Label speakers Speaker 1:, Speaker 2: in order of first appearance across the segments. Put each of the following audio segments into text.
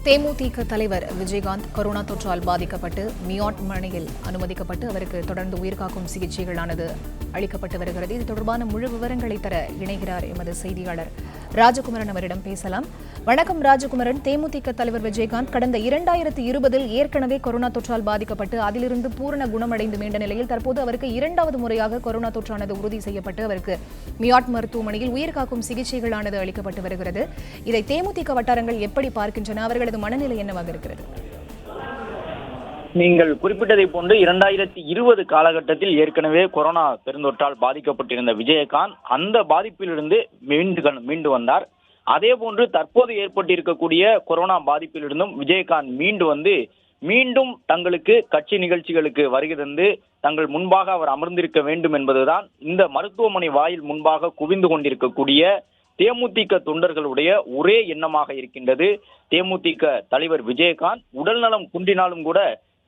Speaker 1: தேமுதிக தலைவர் விஜயகாந்த் கொரோனா தொற்றால் பாதிக்கப்பட்டு மியாட் மனையில் அனுமதிக்கப்பட்டு அவருக்கு தொடர்ந்து உயிர்காக்கும் சிகிச்சைகளானது அளிக்கப்பட்டு வருகிறது. இது தொடர்பான முழு விவரங்களை தர இணைகிறார் எமது செய்தியாளர் ராஜகுமரன். அவரிடம் பேசலாம். வணக்கம் ராஜகுமரன். தேமுதிக தலைவர் விஜயகாந்த் கடந்த 2020 ஏற்கனவே கொரோனா தொற்றால் பாதிக்கப்பட்டு அதிலிருந்து பூரண குணமடைந்து மீண்ட நிலையில் தற்போது அவருக்கு இரண்டாவது முறையாக கொரோனா தொற்றானது உறுதி செய்யப்பட்டு அவருக்கு மியாட் மருத்துவமனையில் உயிர்காக்கும் சிகிச்சைகளானது அளிக்கப்பட்டு வருகிறது. இதை தேமுதிக வட்டாரங்கள் எப்படி பார்க்கின்றன? அவர்களது மனநிலை என்னவாக இருக்கிறது?
Speaker 2: நீங்கள் குறிப்பிட்டதை போன்று 2020 காலகட்டத்தில் ஏற்கனவே கொரோனா பெருந்தொற்றால் பாதிக்கப்பட்டிருந்த விஜயகாந்த் அந்த பாதிப்பிலிருந்து மீண்டு வந்தார். அதே போன்று தற்போது ஏற்பட்டிருக்கக்கூடிய கொரோனா பாதிப்பிலிருந்தும் விஜயகாந்த் மீண்டு வந்து மீண்டும் தங்களுக்கு கட்சி நிகழ்ச்சிகளுக்கு வருகை தந்து தங்கள் முன்பாக அவர் அமர்ந்திருக்க வேண்டும் என்பதுதான் இந்த மருத்துவமனை வாயில் முன்பாக குவிந்து கொண்டிருக்கக்கூடிய தேமுதிக தொண்டர்களுடைய ஒரே எண்ணமாக இருக்கின்றது. தேமுதிக தலைவர் விஜயகாந்த் உடல்நலம் குன்றினாலும் கூட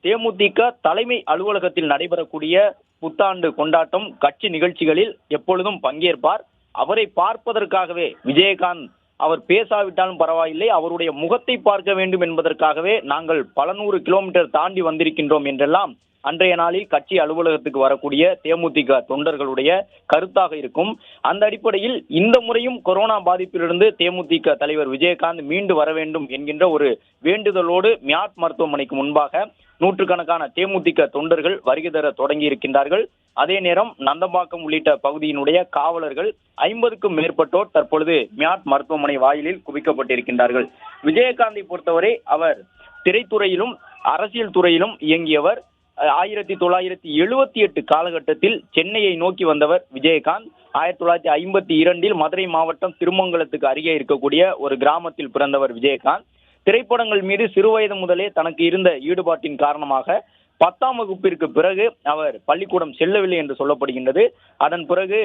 Speaker 2: தேமுதிக தலைமை அலுவலகத்தில் நடைபெறக்கூடிய புத்தாண்டு கொண்டாட்டம் கட்சி நிகழ்ச்சிகளில் எப்பொழுதும் பங்கேற்பார். அவரை பார்ப்பதற்காகவே விஜயகாந்த் அவர் பேசாவிட்டாலும் பரவாயில்லை, அவருடைய முகத்தை பார்க்க வேண்டும் என்பதற்காகவே நாங்கள் பல 100 கிலோமீட்டர் தாண்டி வந்திருக்கின்றோம் என்றெல்லாம் அன்றைய நாளில் கட்சி அலுவலகத்துக்கு வரக்கூடிய தேமுதிக தொண்டர்களுடைய கருத்தாக இருக்கும். அந்த அடிப்படையில் இந்த முறையும் கொரோனா பாதிப்பிலிருந்து தேமுதிக தலைவர் விஜயகாந்த் மீண்டு வர வேண்டும் என்கின்ற ஒரு வேண்டுதலோடு மியாட் மருத்துவமனைக்கு முன்பாக நூற்றுக்கணக்கான தேமுதிக தொண்டர்கள் வருகை தர தொடங்கி இருக்கின்றார்கள். அதே நேரம் நந்தம்பாக்கம் உள்ளிட்ட பகுதியினுடைய காவலர்கள் 50க்கும் மேற்பட்டோர் தற்பொழுது மியாட் மருத்துவமனை வாயிலில் குவிக்கப்பட்டிருக்கின்றார்கள். விஜயகாந்தை பொறுத்தவரை அவர் திரைத்துறையிலும் அரசியல் துறையிலும் இயங்கியவர். 1978 காலகட்டத்தில் சென்னையை நோக்கி வந்தவர் விஜயகாந்த். 1952 மதுரை மாவட்டம் திருமங்கலத்துக்கு அருகே இருக்கக்கூடிய ஒரு கிராமத்தில் பிறந்தவர் விஜயகாந்த். திரைப்படங்கள் மீது சிறுவயது முதலே தனக்கு இருந்த ஈடுபாட்டின் காரணமாக 10ஆம் வகுப்பிற்கு பிறகு அவர் பள்ளிக்கூடம் செல்லவில்லை என்று சொல்லப்படுகின்றது. அதன் பிறகு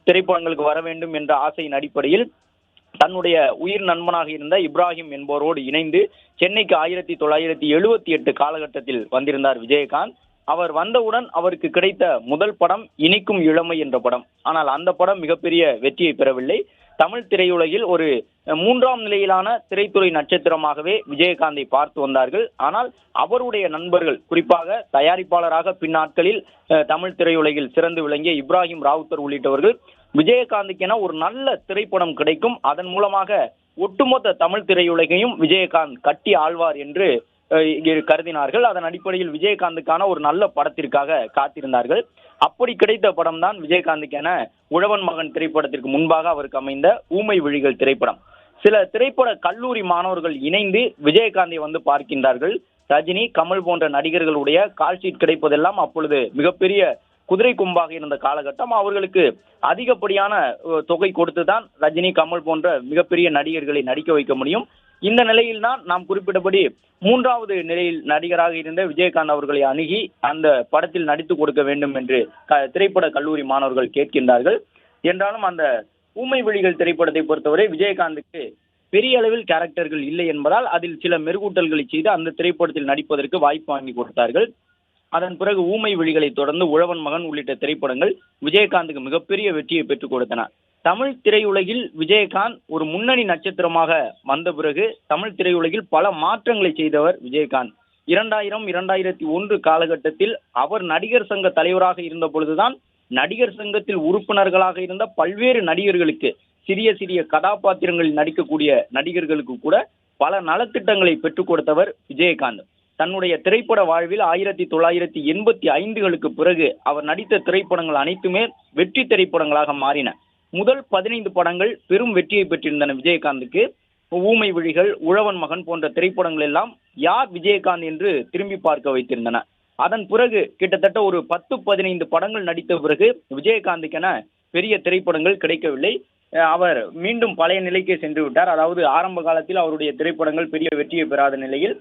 Speaker 2: திரைப்படங்களுக்கு வர வேண்டும் என்ற ஆசையின் அடிப்படையில் தன்னுடைய உயிர் நண்பனாக இருந்த இப்ராஹிம் என்பவரோடு இணைந்து சென்னைக்கு 1978 காலகட்டத்தில் வந்திருந்தார் விஜயகாந்த். அவர் வந்தவுடன் அவருக்கு கிடைத்த முதல் படம் இனிக்கும் இளமை என்ற படம். ஆனால் அந்த படம் மிகப்பெரிய வெற்றியை பெறவில்லை. தமிழ் திரையுலகில் ஒரு 3ஆம் நிலையிலான திரைத்துறை நட்சத்திரமாகவே விஜயகாந்தை பார்த்து வந்தார்கள். ஆனால் அவருடைய நண்பர்கள், குறிப்பாக தயாரிப்பாளராக பின்னாட்களில் தமிழ் திரையுலகில் சிறந்து விளங்கிய இப்ராஹிம் ராவுத்தர் உள்ளிட்டவர்கள் விஜயகாந்துக்கென ஒரு நல்ல திரைப்படம் கிடைக்கும், அதன் மூலமாக ஒட்டுமொத்த தமிழ் திரையுலகையும் விஜயகாந்த் கட்டி ஆழ்வார் என்று கருதினார்கள். அதன் அடிப்படையில் விஜயகாந்துக்கான ஒரு நல்ல படத்திற்காக காத்திருந்தார்கள். அப்படி கிடைத்த படம் தான் விஜயகாந்துக்கென உழவன் மகன் திரைப்படத்திற்கு முன்பாக அவருக்கு அமைந்த ஊமை விழிகள் திரைப்படம். சில திரைப்பட கல்லூரி மாணவர்கள் இணைந்து விஜயகாந்தை வந்து பார்க்கின்றார்கள். ரஜினி, கமல் போன்ற நடிகர்களுடைய கால்ஷீட் கிடைப்பதெல்லாம் அப்பொழுது மிகப்பெரிய குதிரை கொம்பாக இருந்த காலகட்டம். அவர்களுக்கு அதிகப்படியான தொகை கொடுத்துதான் ரஜினி, கமல் போன்ற மிகப்பெரிய நடிகர்களை நடிக்க வைக்க முடியும். இந்த நிலையில் தான் நாம் குறிப்பிட்டபடி 3வது நிலையில் நடிகராக இருந்த விஜயகாந்த் அவர்களை அணுகி அந்த படத்தில் நடித்து கொடுக்க வேண்டும் என்று திரைப்பட கல்லூரி மாணவர்கள் கேட்கின்றார்கள். என்றாலும் அந்த ஊமை விழிகள் திரைப்படத்தை பொறுத்தவரை விஜயகாந்துக்கு பெரிய அளவில் கேரக்டர்கள் இல்லை என்பதால் அதில் சில மெருகூட்டல்களை செய்து அந்த திரைப்படத்தில் நடிப்பதற்கு வாய்ப்பு வாங்கி கொடுத்தார்கள். அதன் பிறகு ஊமை விழிகளை தொடர்ந்து உழவன் மகன் உள்ளிட்ட திரைப்படங்கள் விஜயகாந்துக்கு மிகப்பெரிய வெற்றியை பெற்றுக் கொடுத்தன. தமிழ் திரையுலகில் விஜயகாந்த் ஒரு முன்னணி நட்சத்திரமாக வந்த பிறகு தமிழ் திரையுலகில் பல மாற்றங்களை செய்தவர் விஜயகாந்த். 2000-2001 காலகட்டத்தில் அவர் நடிகர் சங்க தலைவராக இருந்த பொழுதுதான் நடிகர் சங்கத்தில் உறுப்பினர்களாக இருந்த பல்வேறு நடிகர்களுக்கு, சிறிய சிறிய கதாபாத்திரங்களில் நடிக்கக்கூடிய நடிகர்களுக்கு கூட பல நலத்திட்டங்களை பெற்றுக் கொடுத்தவர் விஜயகாந்த். தன்னுடைய திரைப்பட வாழ்வில் 1985களுக்கு பிறகு அவர் நடித்த திரைப்படங்கள் அனைத்துமே வெற்றி திரைப்படங்களாக மாறின. முதல் 15 படங்கள் பெரும் வெற்றியை பெற்றிருந்தன விஜயகாந்துக்கு. ஊமை விழிகள், உழவன் மகன் போன்ற திரைப்படங்கள் எல்லாம் யார் விஜயகாந்த் என்று திரும்பி பார்க்க வைத்திருந்தன. அதன் பிறகு கிட்டத்தட்ட ஒரு 10-15 படங்கள் நடித்த பிறகு விஜயகாந்துக்கென பெரிய திரைப்படங்கள் கிடைக்கவில்லை. அவர் மீண்டும் பழைய நிலைக்கே சென்று விட்டார். அதாவது ஆரம்ப காலத்தில் அவருடைய திரைப்படங்கள் பெரிய வெற்றியை பெறாத நிலையில்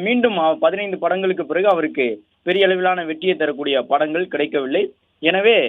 Speaker 2: மீண்டும் 15 படங்களுக்கு பிறகு அவருக்கு பெரிய அளவிலான வெற்றியை தரக்கூடிய படங்கள் கிடைக்கவில்லை. எனவே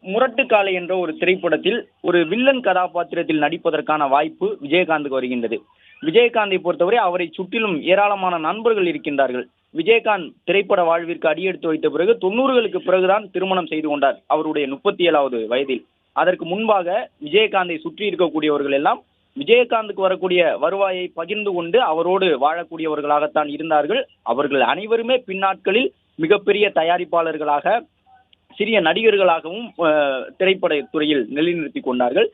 Speaker 2: முரட்டுக்காலை என்ற ஒரு திரைப்படத்தில் ஒரு வில்லன் கதாபாத்திரத்தில் நடிப்பதற்கான வாய்ப்பு விஜயகாந்துக்கு வருகின்றது. விஜயகாந்தை பொறுத்தவரை அவரை சுற்றிலும் ஏராளமான நண்பர்கள் இருக்கின்றார்கள். விஜயகாந்த் திரைப்பட வாழ்விற்கு அடியெடுத்து வைத்த பிறகு 90களுக்கு பிறகுதான் திருமணம் செய்து கொண்டார், அவருடைய 37வது வயதில். அதற்கு முன்பாக விஜயகாந்தை சுற்றி இருக்கக்கூடியவர்கள் எல்லாம் விஜயகாந்துக்கு வரக்கூடிய வருவாயை பகிர்ந்து கொண்டு அவரோடு வாழக்கூடியவர்களாகத்தான் இருந்தார்கள். அவர்கள் அனைவருமே பின்னாட்களில் மிகப்பெரிய தயாரிப்பாளர்களாக, சிறிய நடிகர்களாகவும் திரைப்பட துறையில் நிலைநிறுத்திக் கொண்டார்கள்.